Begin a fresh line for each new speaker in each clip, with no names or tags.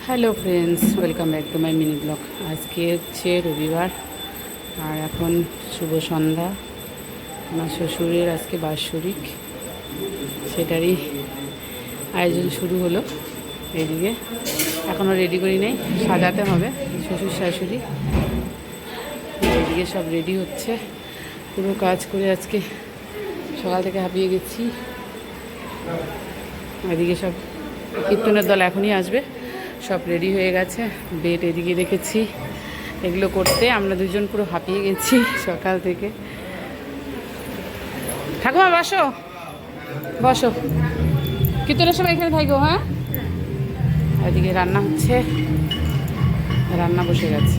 Hello friends, welcome back to my mini blog. আজকে হচ্ছে রবিবার আর এখন শুভ সন্ধ্যা। আমার শ্বশুরের আজকে বাৎসরিক, সেটারই আয়োজন শুরু হলো। এইদিকে এখনও রেডি করি নাই, সাজাতে হবে। শ্বশুর শাশুড়ি এইদিকে সব রেডি হচ্ছে। পুরো কাজ করে আজকে সকাল থেকে হাঁপিয়ে গেছি। এদিকে সব কীর্তনের দল এখনই আসবে, সব রেডি হয়ে গেছে। বেড এদিকে রেখেছি, এগুলো করতে আমরা দুজন পুরো হাঁপিয়ে গেছি সকাল থেকে। ঠাকুমা বসো বসো, কীর্তনের সময় এখানে থাকবো। হ্যাঁ, এদিকে রান্না হচ্ছে, রান্না বসে গেছে।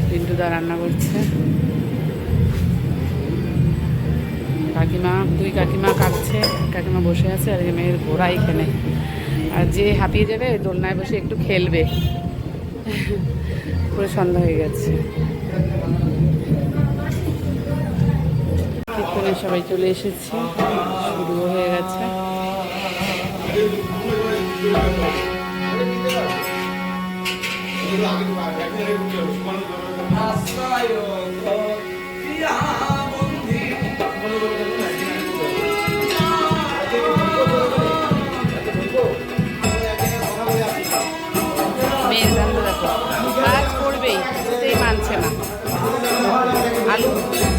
পিন্টুদা রান্না করছে, কাকিমা দুই কাকিমা কাটছে, কাকিমা বসে আছে। আর মেয়ের ঘোড়া এখানে, আর যে হাঁপিয়ে যাবে দোলনায় বসে একটু খেলবে। পুরো সন্ধ্যা হয়ে গেছে, কীর্তনে সবাই চলে এসেছে, শুরু হয়ে গেছে। মেয়ের কাণ্ড দেখো, কাজ করবেই, কিছুতেই মানছে না। আলু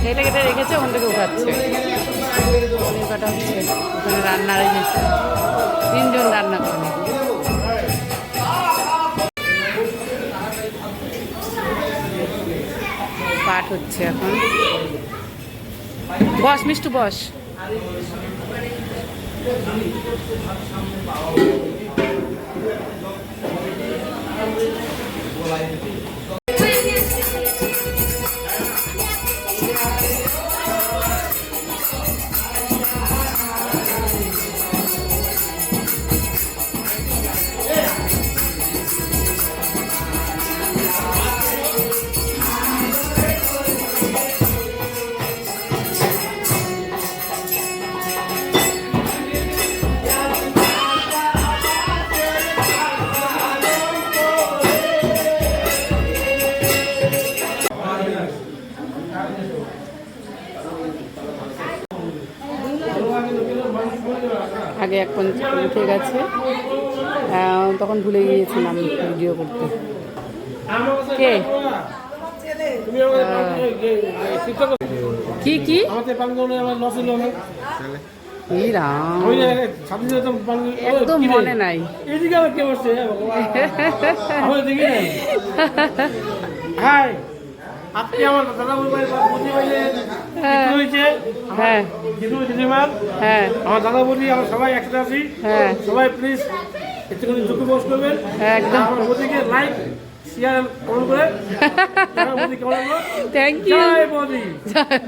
কেটে কেটে রেখেছে, ওখান থেকে উঠাচ্ছে। পনির কাটা হচ্ছে, ওখানে রান্নার এই যে তিনজন রান্না করে। পাঠ হচ্ছে এখন। বস মিষ্টু বস। আগে এক পঞ্চাশ উঠে গেছে, তখন ভুলে গিয়েছিলাম ভিডিও করতে। কে কি কি একদম মনে নাই।
আজকে আমার দাদা হ্যাঁ হ্যাঁ আমার দাদা বলি, আমরা সবাই একসাথে আছি। হ্যাঁ, সবাই প্লিজ একটুখানি দুঃখ পোস্ট করবেন। একদম আমার মোদিকে লাইক শেয়ার কমেন্ট করে।
Thank you.
জয় মোদি, জয়।